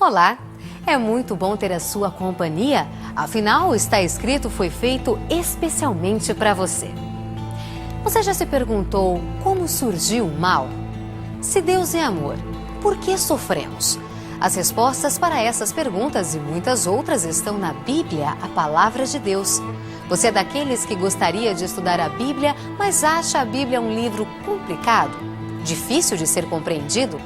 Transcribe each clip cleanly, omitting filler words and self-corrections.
Olá, é muito bom ter a sua companhia, afinal o Está Escrito foi feito especialmente para você. Você já se perguntou como surgiu o mal? Se Deus é amor, por que sofremos? As respostas para essas perguntas e muitas outras estão na Bíblia, a Palavra de Deus. Você é daqueles que gostaria de estudar a Bíblia, mas acha a Bíblia um livro complicado? Difícil de ser compreendido?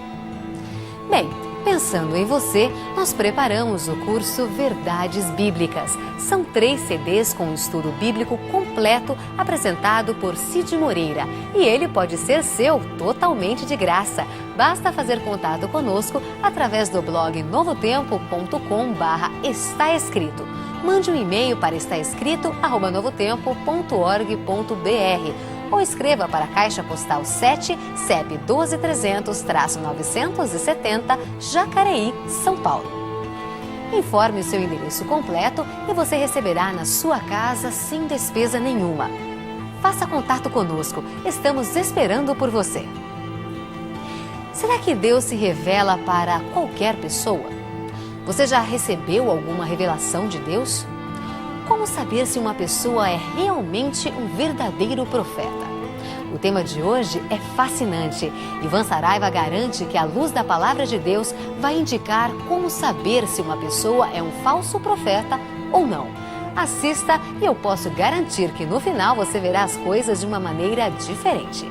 Bem, pensando em você, nós preparamos o curso Verdades Bíblicas. São 3 CDs com um estudo bíblico completo apresentado por Cid Moreira. E ele pode ser seu totalmente de graça. Basta fazer contato conosco através do blog novotempo.com/estaescrito. Mande um e-mail para estaescrito@novotempo.org.br ou escreva para a Caixa Postal 7, CEP 12300-970, Jacareí, São Paulo. Informe o seu endereço completo e você receberá na sua casa sem despesa nenhuma. Faça contato conosco, estamos esperando por você. Será que Deus se revela para qualquer pessoa? Você já recebeu alguma revelação de Deus? Como saber se uma pessoa é realmente um verdadeiro profeta? O tema de hoje é fascinante. Ivan Saraiva garante que a luz da palavra de Deus vai indicar como saber se uma pessoa é um falso profeta ou não. Assista e eu posso garantir que no final você verá as coisas de uma maneira diferente.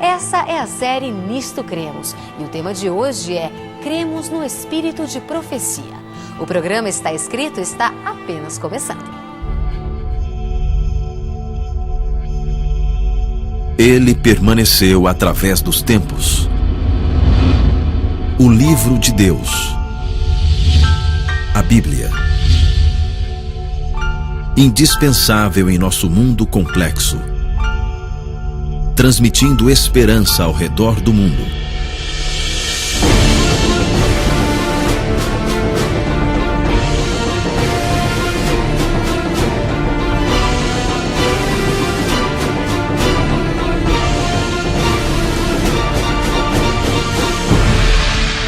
Essa é a série Nisto Cremos e o tema de hoje é Cremos no Espírito de Profecia. O programa Está Escrito está apenas começando. Ele permaneceu através dos tempos. O livro de Deus. A Bíblia. Indispensável em nosso mundo complexo. Transmitindo esperança ao redor do mundo.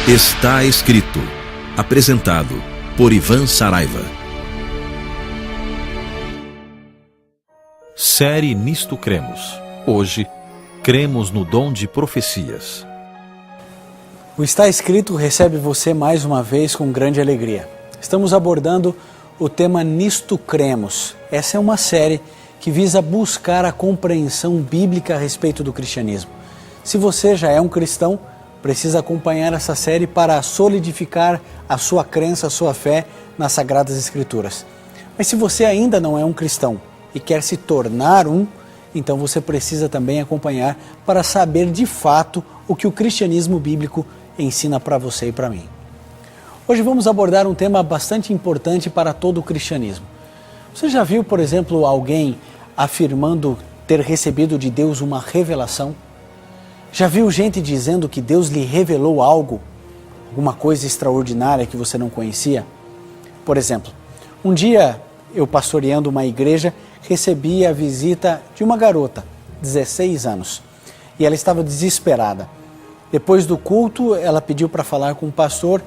Está Escrito. Apresentado por Ivan Saraiva. Série Nisto Cremos. Hoje, cremos no dom de profecias. O Está Escrito recebe você mais uma vez com grande alegria. Estamos abordando o tema Nisto Cremos. Essa é uma série que visa buscar a compreensão bíblica a respeito do cristianismo. Se você já é um cristão, precisa acompanhar essa série para solidificar a sua crença, a sua fé nas Sagradas Escrituras. Mas se você ainda não é um cristão e quer se tornar um, então você precisa também acompanhar para saber de fato o que o cristianismo bíblico ensina para você e para mim. Hoje vamos abordar um tema bastante importante para todo o cristianismo. Você já viu, por exemplo, alguém afirmando ter recebido de Deus uma revelação? Já viu gente dizendo que Deus lhe revelou algo, alguma coisa extraordinária que você não conhecia? Por exemplo, um dia eu pastoreando uma igreja recebi a visita de uma garota, 16 anos, e ela estava desesperada. Depois do culto, ela pediu para falar com o pastor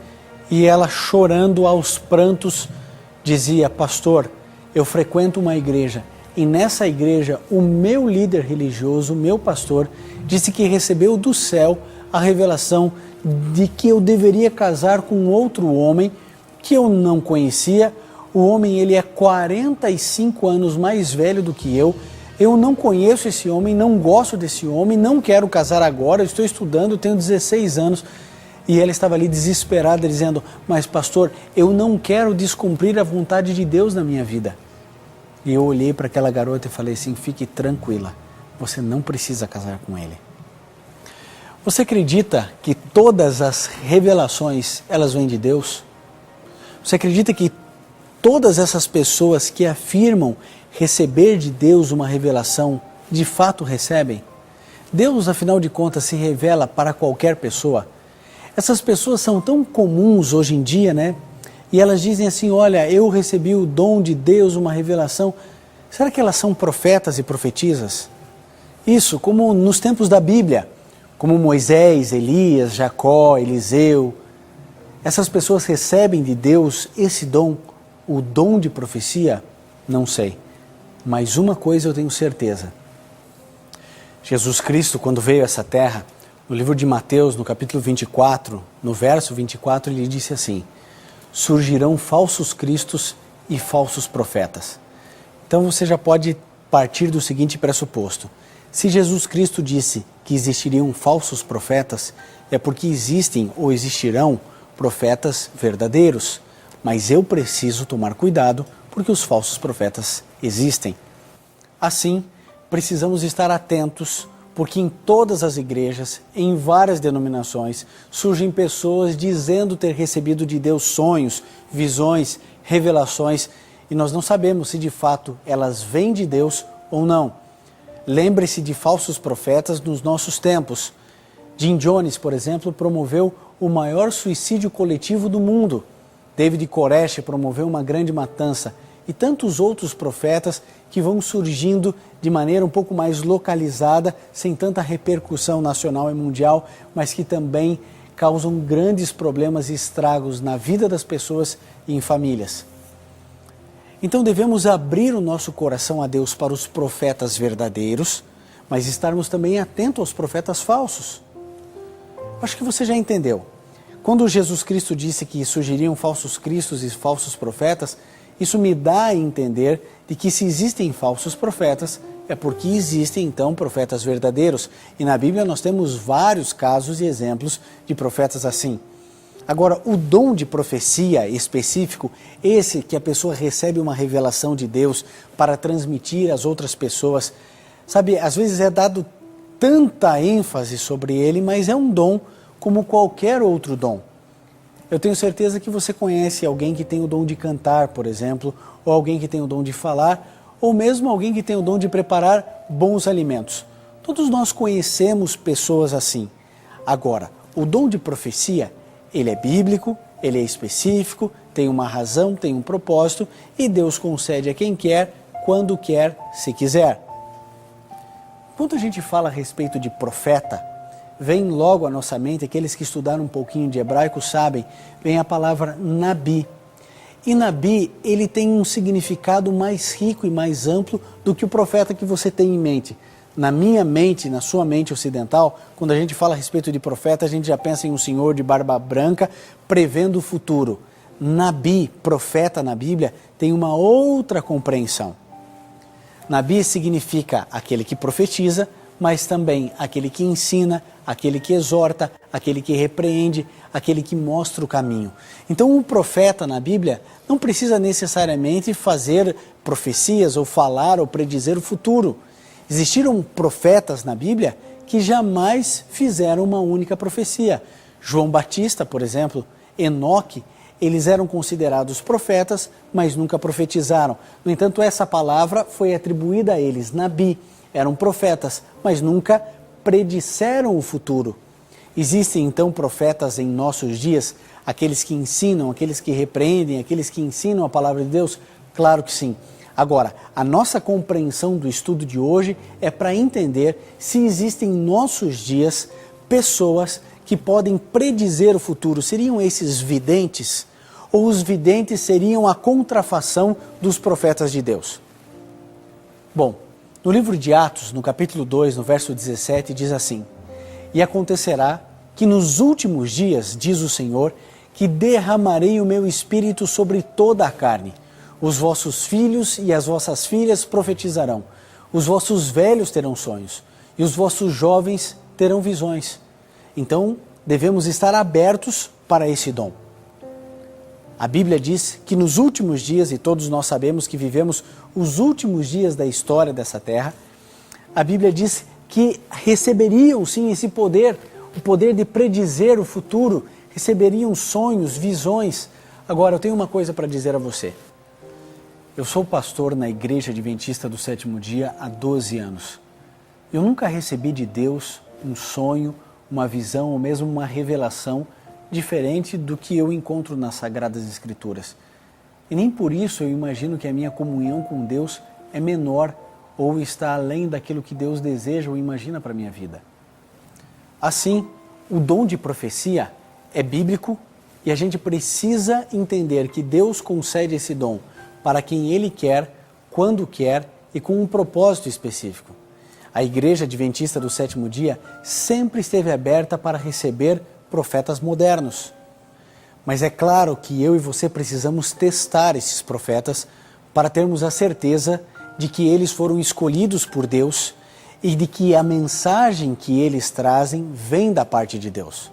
e ela, chorando aos prantos, dizia: pastor, eu frequento uma igreja e nessa igreja o meu líder religioso, o meu pastor, disse que recebeu do céu a revelação de que eu deveria casar com outro homem que eu não conhecia. O homem, ele é 45 anos mais velho do que eu não conheço esse homem, não gosto desse homem, não quero casar agora, estou estudando, tenho 16 anos. E ela estava ali desesperada dizendo: mas pastor, eu não quero descumprir a vontade de Deus na minha vida. E eu olhei para aquela garota e falei assim: fique tranquila, você não precisa casar com ele. Você acredita que todas as revelações, elas vêm de Deus? Você acredita que todas essas pessoas que afirmam receber de Deus uma revelação, de fato recebem? Deus, afinal de contas, se revela para qualquer pessoa. Essas pessoas são tão comuns hoje em dia, né? E elas dizem assim: olha, eu recebi o dom de Deus, uma revelação. Será que elas são profetas e profetisas? Isso, como nos tempos da Bíblia, como Moisés, Elias, Jacó, Eliseu. Essas pessoas recebem de Deus esse dom, o dom de profecia? Não sei. Mas uma coisa eu tenho certeza. Jesus Cristo, quando veio a essa terra, no livro de Mateus, no capítulo 24, no verso 24, ele disse assim: surgirão falsos cristos e falsos profetas. Então você já pode partir do seguinte pressuposto: se Jesus Cristo disse que existiriam falsos profetas, é porque existem ou existirão profetas verdadeiros. Mas eu preciso tomar cuidado porque os falsos profetas existem. Assim, precisamos estar atentos, porque em todas as igrejas, em várias denominações, surgem pessoas dizendo ter recebido de Deus sonhos, visões, revelações, e nós não sabemos se de fato elas vêm de Deus ou não. Lembre-se de falsos profetas nos nossos tempos. Jim Jones, por exemplo, promoveu o maior suicídio coletivo do mundo. David Koresh promoveu uma grande matança. E tantos outros profetas que vão surgindo de maneira um pouco mais localizada, sem tanta repercussão nacional e mundial, mas que também causam grandes problemas e estragos na vida das pessoas e em famílias. Então devemos abrir o nosso coração a Deus para os profetas verdadeiros, mas estarmos também atentos aos profetas falsos. Acho que você já entendeu. Quando Jesus Cristo disse que surgiriam falsos cristos e falsos profetas, isso me dá a entender de que se existem falsos profetas, é porque existem então profetas verdadeiros. E na Bíblia nós temos vários casos e exemplos de profetas assim. Agora, o dom de profecia específico, esse que a pessoa recebe uma revelação de Deus para transmitir às outras pessoas, sabe, às vezes é dado tanta ênfase sobre ele, mas é um dom como qualquer outro dom. Eu tenho certeza que você conhece alguém que tem o dom de cantar, por exemplo, ou alguém que tem o dom de falar, ou mesmo alguém que tem o dom de preparar bons alimentos. Todos nós conhecemos pessoas assim. Agora, o dom de profecia, ele é bíblico, ele é específico, tem uma razão, tem um propósito, e Deus concede a quem quer, quando quer, se quiser. Quando a gente fala a respeito de profeta, vem logo à nossa mente, aqueles que estudaram um pouquinho de hebraico sabem, vem a palavra nabi. E nabi, ele tem um significado mais rico e mais amplo do que o profeta que você tem em mente. Na minha mente, na sua mente ocidental, quando a gente fala a respeito de profeta, a gente já pensa em um senhor de barba branca prevendo o futuro. Nabi, profeta na Bíblia, tem uma outra compreensão. Nabi significa aquele que profetiza, mas também aquele que ensina, aquele que exorta, aquele que repreende, aquele que mostra o caminho. Então, o profeta na Bíblia não precisa necessariamente fazer profecias ou falar ou predizer o futuro. Existiram profetas na Bíblia que jamais fizeram uma única profecia. João Batista, por exemplo, Enoque, eles eram considerados profetas, mas nunca profetizaram. No entanto, essa palavra foi atribuída a eles, nabi. Eram profetas, mas nunca predisseram o futuro. Existem então profetas em nossos dias, aqueles que ensinam, aqueles que repreendem, aqueles que ensinam a palavra de Deus? Claro que sim. Agora, a nossa compreensão do estudo de hoje é para entender se existem em nossos dias pessoas que podem predizer o futuro. Seriam esses videntes? Ou os videntes seriam a contrafação dos profetas de Deus? Bom, no livro de Atos, no capítulo 2, no verso 17, diz assim: e acontecerá que nos últimos dias, diz o Senhor, que derramarei o meu espírito sobre toda a carne. Os vossos filhos e as vossas filhas profetizarão. Os vossos velhos terão sonhos. E os vossos jovens terão visões. Então, devemos estar abertos para esse dom. A Bíblia diz que nos últimos dias, e todos nós sabemos que vivemos os últimos dias da história dessa terra, a Bíblia diz que receberiam sim esse poder, o poder de predizer o futuro, receberiam sonhos, visões. Agora, eu tenho uma coisa para dizer a você. Eu sou pastor na Igreja Adventista do Sétimo Dia há 12 anos. Eu nunca recebi de Deus um sonho, uma visão ou mesmo uma revelação diferente do que eu encontro nas Sagradas Escrituras. E nem por isso eu imagino que a minha comunhão com Deus é menor ou está além daquilo que Deus deseja ou imagina para a minha vida. Assim, o dom de profecia é bíblico, E a gente precisa entender que Deus concede esse dom para quem Ele quer, quando quer e com um propósito específico. A Igreja Adventista do Sétimo Dia sempre esteve aberta para receber profetas modernos. Mas é claro que eu e você precisamos testar esses profetas para termos a certeza de que eles foram escolhidos por Deus e de que a mensagem que eles trazem vem da parte de Deus.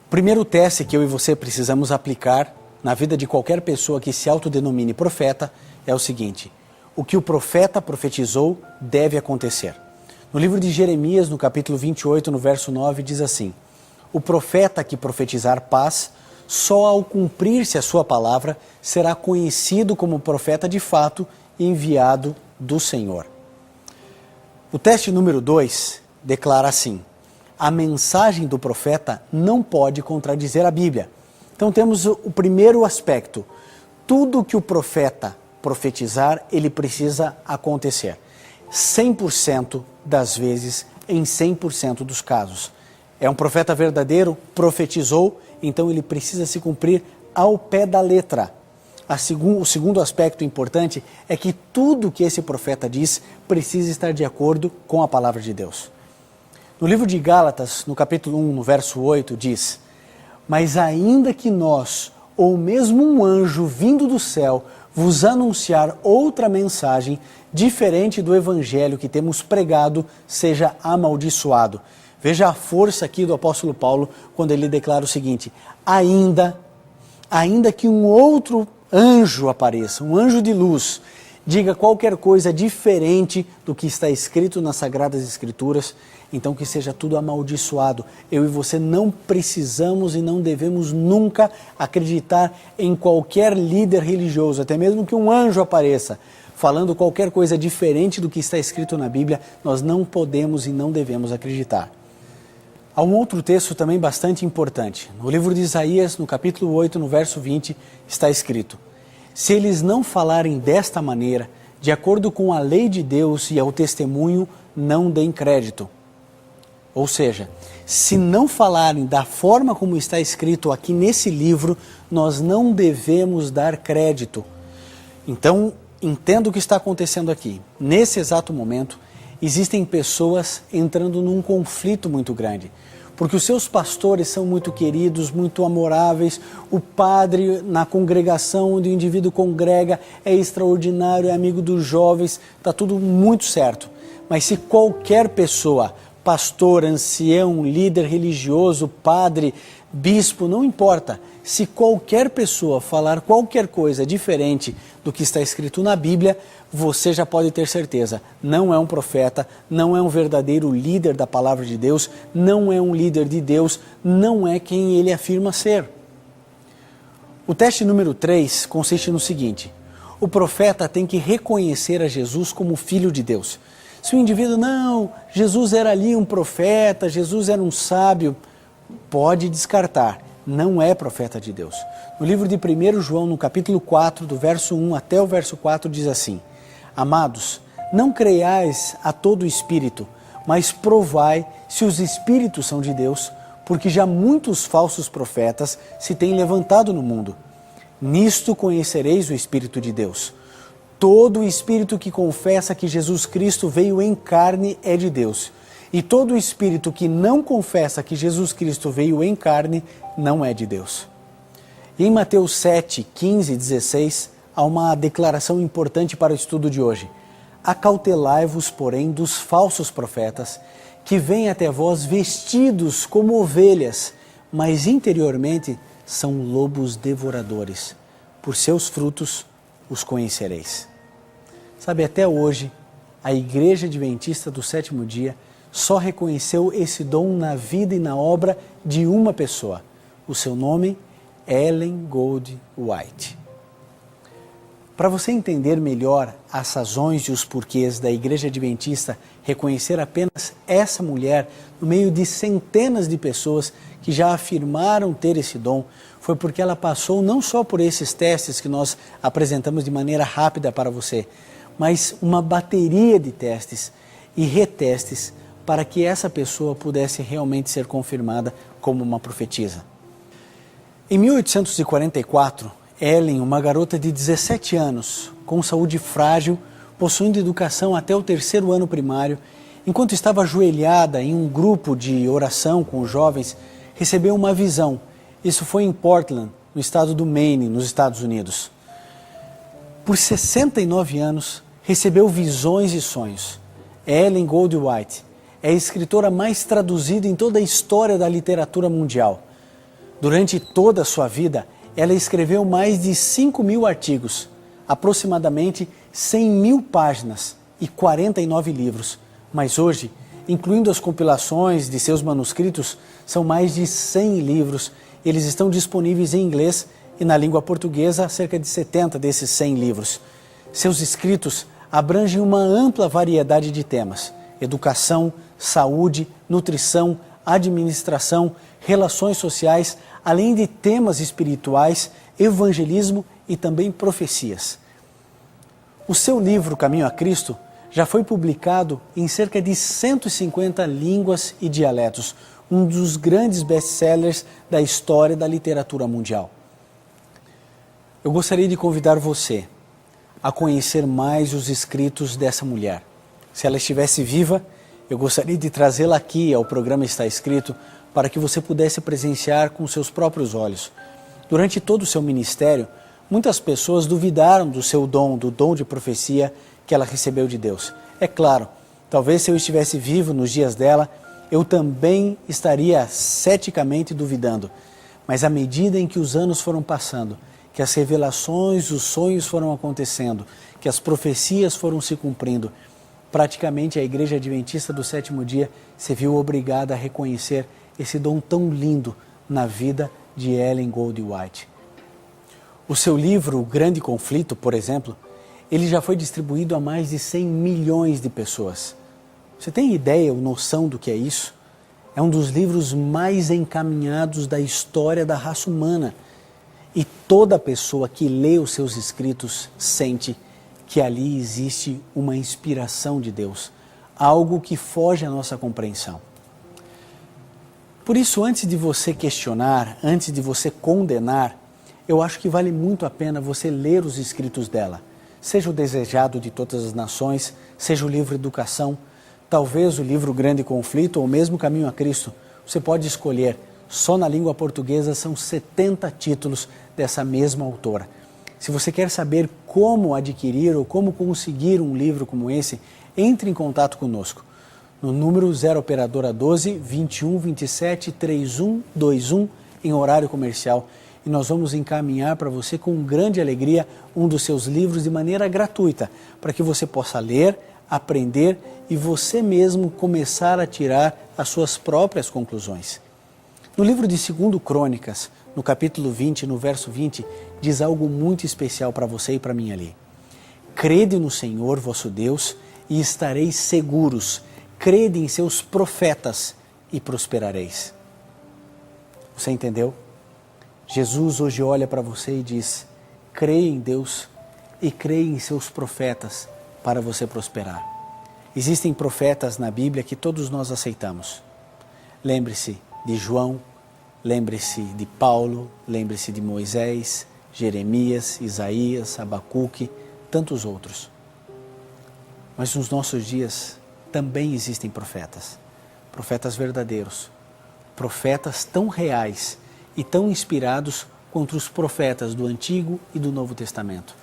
O primeiro teste que eu e você precisamos aplicar na vida de qualquer pessoa que se autodenomine profeta é o seguinte: o que o profeta profetizou deve acontecer. No livro de Jeremias, no capítulo 28, no verso 9, diz assim: o profeta que profetizar paz, só ao cumprir-se a sua palavra, será conhecido como profeta de fato e enviado do Senhor. O teste número 2 declara assim: a mensagem do profeta não pode contradizer a Bíblia. Então temos o primeiro aspecto: tudo que o profeta profetizar, ele precisa acontecer. 100% das vezes, em 100% dos casos. É um profeta verdadeiro, profetizou, então ele precisa se cumprir ao pé da letra. O segundo aspecto importante é que tudo que esse profeta diz precisa estar de acordo com a palavra de Deus. No livro de Gálatas, no capítulo 1, no verso 8, diz: mas ainda que nós, ou mesmo um anjo vindo do céu, vos anunciar outra mensagem, diferente do evangelho que temos pregado, seja amaldiçoado. Veja a força aqui do apóstolo Paulo, quando ele declara o seguinte: ainda que um outro anjo apareça, um anjo de luz, diga qualquer coisa diferente do que está escrito nas Sagradas Escrituras, então que seja tudo amaldiçoado. Eu e você não precisamos e não devemos nunca acreditar em qualquer líder religioso, até mesmo que um anjo apareça falando qualquer coisa diferente do que está escrito na Bíblia, nós não podemos e não devemos acreditar. Há um outro texto também bastante importante. No livro de Isaías, no capítulo 8, no verso 20, está escrito: se eles não falarem desta maneira, de acordo com a lei de Deus e ao testemunho, não deem crédito. Ou seja, se não falarem da forma como está escrito aqui nesse livro, nós não devemos dar crédito. Então, entenda o que está acontecendo aqui. Nesse exato momento, existem pessoas entrando num conflito muito grande, porque os seus pastores são muito queridos, muito amoráveis, o padre na congregação onde o indivíduo congrega é extraordinário, é amigo dos jovens, está tudo muito certo. Mas se qualquer pessoa, pastor, ancião, líder religioso, padre, bispo, não importa, se qualquer pessoa falar qualquer coisa diferente do que está escrito na Bíblia, você já pode ter certeza, não é um profeta, não é um verdadeiro líder da palavra de Deus, não é um líder de Deus, não é quem ele afirma ser. O teste número 3 consiste no seguinte: o profeta tem que reconhecer a Jesus como Filho de Deus. Se o indivíduo, não, Jesus era ali um profeta, Jesus era um sábio, pode descartar, não é profeta de Deus. No livro de 1 João, no capítulo 4, do verso 1 até o verso 4, diz assim: amados, não creiais a todo espírito, mas provai se os espíritos são de Deus, porque já muitos falsos profetas se têm levantado no mundo. Nisto conhecereis o Espírito de Deus. Todo espírito que confessa que Jesus Cristo veio em carne é de Deus. E todo espírito que não confessa que Jesus Cristo veio em carne não é de Deus. E em Mateus 7, 15 e 16, há uma declaração importante para o estudo de hoje. Acautelai-vos, porém, dos falsos profetas, que vêm até vós vestidos como ovelhas, mas interiormente são lobos devoradores. Por seus frutos os conhecereis. Sabe, até hoje, a Igreja Adventista do Sétimo Dia só reconheceu esse dom na vida e na obra de uma pessoa. O seu nome, Ellen Gold White. Para você entender melhor as razões e os porquês da Igreja Adventista reconhecer apenas essa mulher no meio de centenas de pessoas que já afirmaram ter esse dom, foi porque ela passou não só por esses testes que nós apresentamos de maneira rápida para você, mas uma bateria de testes e retestes para que essa pessoa pudesse realmente ser confirmada como uma profetisa. Em 1844, Ellen, uma garota de 17 anos, com saúde frágil, possuindo educação até o 3º ano primário, enquanto estava ajoelhada em um grupo de oração com os jovens, recebeu uma visão. Isso foi em Portland, no estado do Maine, nos Estados Unidos. Por 69 anos, recebeu visões e sonhos. Ellen Goldwhite é a escritora mais traduzida em toda a história da literatura mundial. Durante toda a sua vida, ela escreveu mais de 5.000 artigos, aproximadamente 100.000 páginas e 49 livros. Mas hoje, incluindo as compilações de seus manuscritos, são mais de 100 livros. Eles estão disponíveis em inglês e na língua portuguesa, cerca de 70 desses 100 livros. Seus escritos abrangem uma ampla variedade de temas: educação, saúde, nutrição, administração, relações sociais, além de temas espirituais, evangelismo e também profecias. O seu livro Caminho a Cristo já foi publicado em cerca de 150 línguas e dialetos, um dos grandes best-sellers da história da literatura mundial. Eu gostaria de convidar você a conhecer mais os escritos dessa mulher. Se ela estivesse viva, eu gostaria de trazê-la aqui ao programa Está Escrito para que você pudesse presenciar com seus próprios olhos. Durante todo o seu ministério, muitas pessoas duvidaram do seu dom, do dom de profecia que ela recebeu de Deus. É claro, talvez se eu estivesse vivo nos dias dela, eu também estaria ceticamente duvidando. Mas à medida em que os anos foram passando, que as revelações, os sonhos foram acontecendo, que as profecias foram se cumprindo, praticamente a Igreja Adventista do Sétimo Dia se viu obrigada a reconhecer esse dom tão lindo na vida de Ellen Goldwhite. O seu livro, O Grande Conflito, por exemplo, ele já foi distribuído a mais de 100 milhões de pessoas. Você tem ideia ou noção do que é isso? É um dos livros mais encaminhados da história da raça humana. E toda pessoa que lê os seus escritos sente que ali existe uma inspiração de Deus, algo que foge à nossa compreensão. Por isso, antes de você questionar, antes de você condenar, eu acho que vale muito a pena você ler os escritos dela. Seja o Desejado de Todas as Nações, seja o livro Educação, talvez o livro Grande Conflito ou mesmo Caminho a Cristo. Você pode escolher. Só na língua portuguesa são 70 títulos dessa mesma autora. Se você quer saber como adquirir ou como conseguir um livro como esse, entre em contato conosco no número 0 operadora 12 21 27 3121 em horário comercial e nós vamos encaminhar para você com grande alegria um dos seus livros de maneira gratuita, para que você possa ler, aprender e você mesmo começar a tirar as suas próprias conclusões. No livro de 2 Crônicas, no capítulo 20, no verso 20, diz algo muito especial para você e para mim ali. Crede no Senhor, vosso Deus, e estareis seguros. Crede em seus profetas e prosperareis. Você entendeu? Jesus hoje olha para você e diz, creia em Deus e creia em seus profetas para você prosperar. Existem profetas na Bíblia que todos nós aceitamos. Lembre-se de João, lembre-se de Paulo, lembre-se de Moisés, Jeremias, Isaías, Abacuque, tantos outros. Mas nos nossos dias também existem profetas, profetas verdadeiros, profetas tão reais e tão inspirados quanto os profetas do Antigo e do Novo Testamento.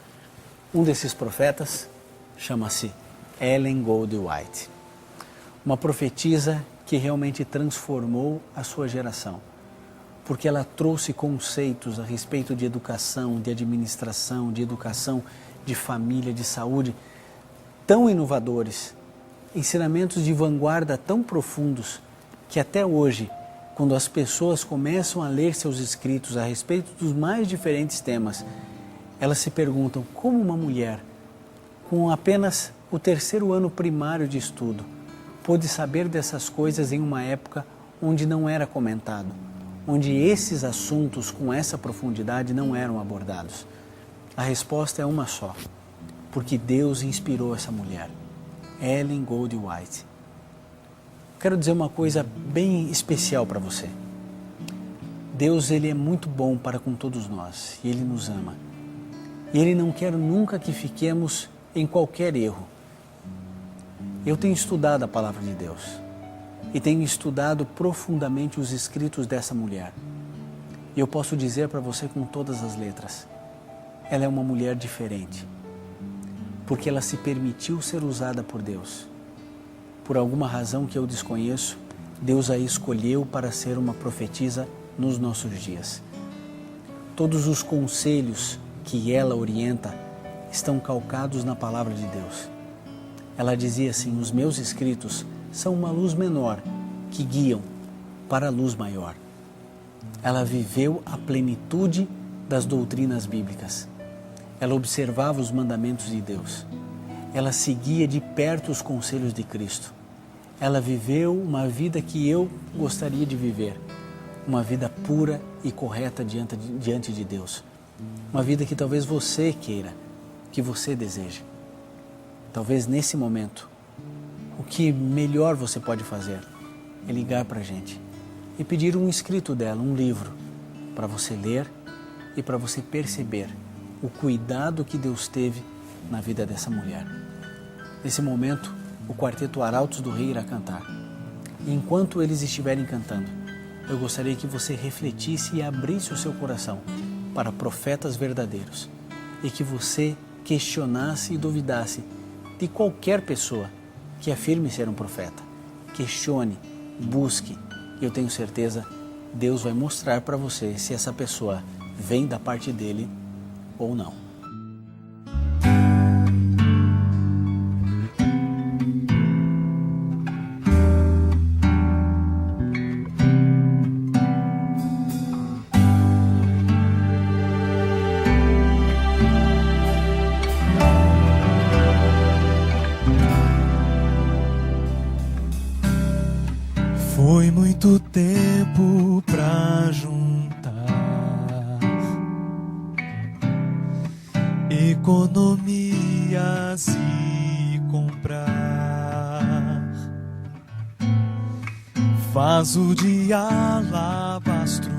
Um desses profetas chama-se Ellen Goldwhite, uma profetisa que realmente transformou a sua geração, porque ela trouxe conceitos a respeito de educação, de administração, de educação, de família, de saúde, tão inovadores, ensinamentos de vanguarda tão profundos, que até hoje, quando as pessoas começam a ler seus escritos a respeito dos mais diferentes temas, elas se perguntam como uma mulher, com apenas o 3º ano primário de estudo, pôde saber dessas coisas em uma época onde não era comentado, onde esses assuntos com essa profundidade não eram abordados. A resposta é uma só, porque Deus inspirou essa mulher, Ellen Goldwhite. Quero dizer uma coisa bem especial para você. Deus, Ele é muito bom para com todos nós e Ele nos ama. E Ele não quer nunca que fiquemos em qualquer erro. Eu tenho estudado a palavra de Deus e tenho estudado profundamente os escritos dessa mulher. E eu posso dizer para você com todas as letras, ela é uma mulher diferente, porque ela se permitiu ser usada por Deus. Por alguma razão que eu desconheço, Deus a escolheu para ser uma profetisa nos nossos dias. Todos os conselhos que ela orienta estão calcados na palavra de Deus. Ela dizia assim: os meus escritos são uma luz menor que guiam para a luz maior. Ela viveu a plenitude das doutrinas bíblicas. Ela observava os mandamentos de Deus. Ela seguia de perto os conselhos de Cristo. Ela viveu uma vida que eu gostaria de viver. Uma vida pura e correta diante de Deus. Uma vida que talvez você queira, que você deseje. Talvez nesse momento, o que melhor você pode fazer é ligar para a gente e pedir um escrito dela, um livro, para você ler e para você perceber o cuidado que Deus teve na vida dessa mulher. Nesse momento, o quarteto Arautos do Rei irá cantar. E enquanto eles estiverem cantando, eu gostaria que você refletisse e abrisse o seu coração para profetas verdadeiros e que você questionasse e duvidasse de qualquer pessoa que afirme ser um profeta. Questione, busque, e eu tenho certeza, Deus vai mostrar para você se essa pessoa vem da parte dele ou não. Foi muito tempo pra juntar economias e comprar vaso de alabastro,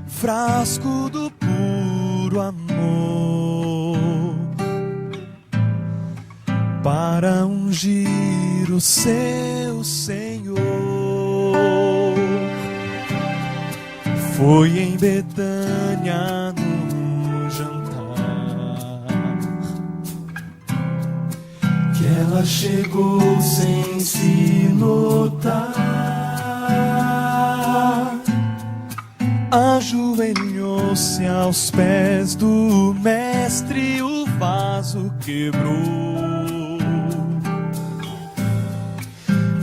frasco do puro amor, para ungir o seu Senhor. Foi em Betânia no jantar que ela chegou sem se notar. Ajoelhou-se aos pés do mestre, o vaso quebrou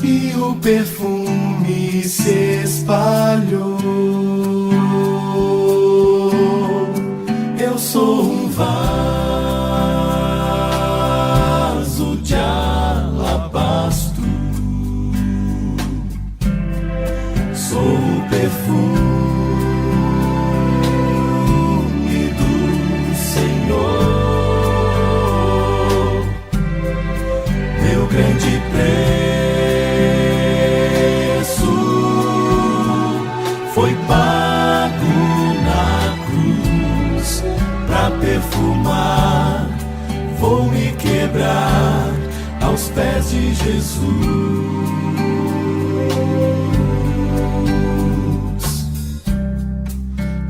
e o perfume se espalhou. Eu sou um vaso de alabastro, sou o perfume do Senhor, meu grande preço foi pago na cruz. Pra perfumar, vou me quebrar aos pés de Jesus.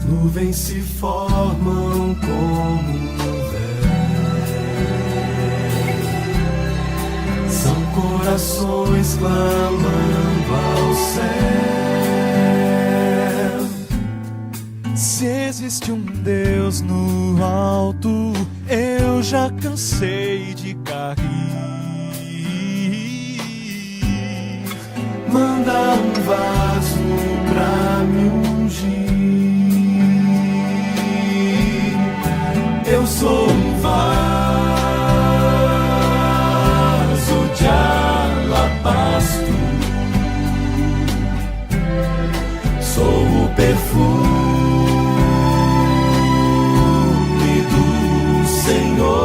Nuvens se formam como um véu, são corações clamando ao céu. Se existe um Deus no alto, eu já cansei de cair. Manda um vaso pra me ungir. Eu sou um vaso de alabastro, sou o perfume Senhor,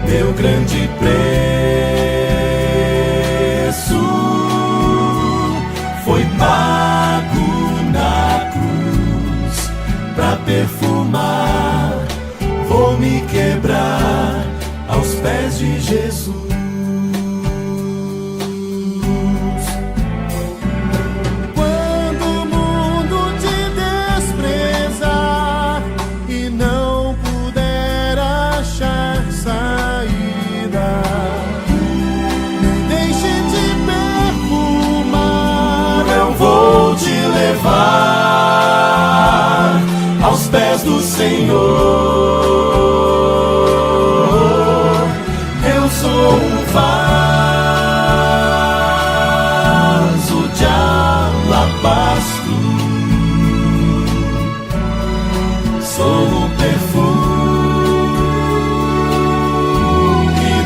meu grande preço foi pago perfumar, vou me quebrar aos pés de Jesus. Quando o mundo te desprezar e não puder achar saída, deixe de perfumar, eu vou te levar aos pés do Senhor. Eu sou um vaso de alabastro, sou o perfume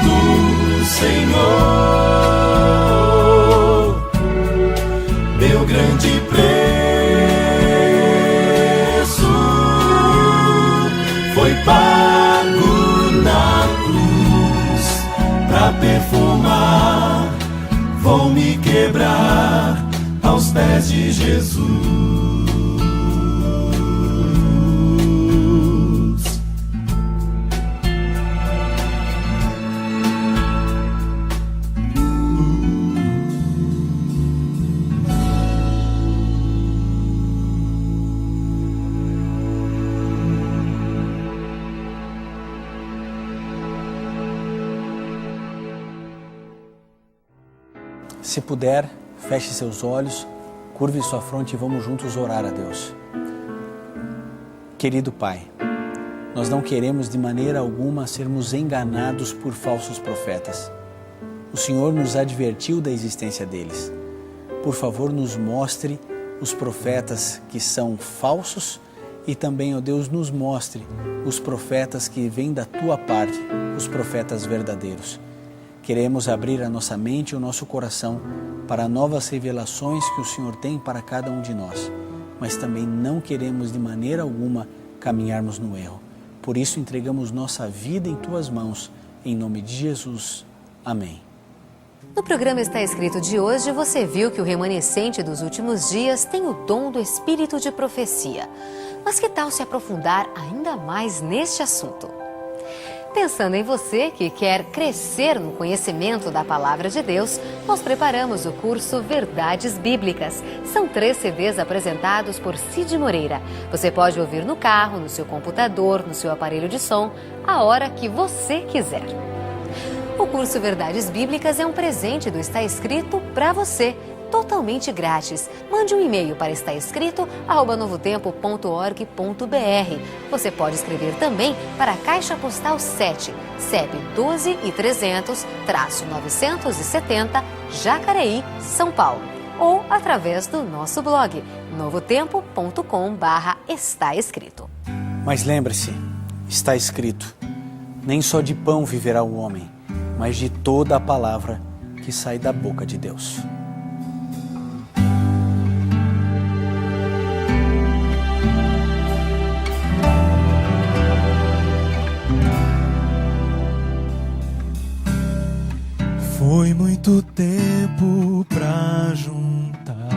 do Senhor, meu grande preço foi pago na cruz. Pra perfumar, vou me quebrar aos pés de Jesus. Se puder, feche seus olhos, curve sua fronte e vamos juntos orar a Deus. Querido Pai, nós não queremos de maneira alguma sermos enganados por falsos profetas. O Senhor nos advertiu da existência deles. Por favor, nos mostre os profetas que são falsos e também, ó Deus, nos mostre os profetas que vêm da Tua parte, os profetas verdadeiros. Queremos abrir a nossa mente e o nosso coração para novas revelações que o Senhor tem para cada um de nós, mas também não queremos de maneira alguma caminharmos no erro. Por isso entregamos nossa vida em Tuas mãos, em nome de Jesus. Amém. No programa Está Escrito de hoje, você viu que o remanescente dos últimos dias tem o dom do espírito de profecia. Mas que tal se aprofundar ainda mais neste assunto? Pensando em você que quer crescer no conhecimento da Palavra de Deus, nós preparamos o curso Verdades Bíblicas. São 3 CDs apresentados por Cid Moreira. Você pode ouvir no carro, no seu computador, no seu aparelho de som, a hora que você quiser. O curso Verdades Bíblicas é um presente do Está Escrito para você, totalmente grátis. Mande um e-mail para estaescrito@novotempo.org.br. Você pode escrever também para a Caixa Postal 7, CEP 12.300-970, Jacareí, São Paulo. Ou através do nosso blog, novotempo.com/estaescrito. Mas lembre-se, está escrito: nem só de pão viverá o homem, mas de toda a palavra que sai da boca de Deus. Foi muito tempo pra juntar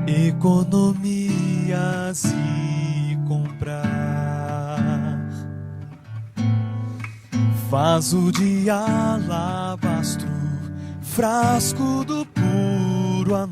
economias e comprar vaso de alabastro, frasco do puro amor.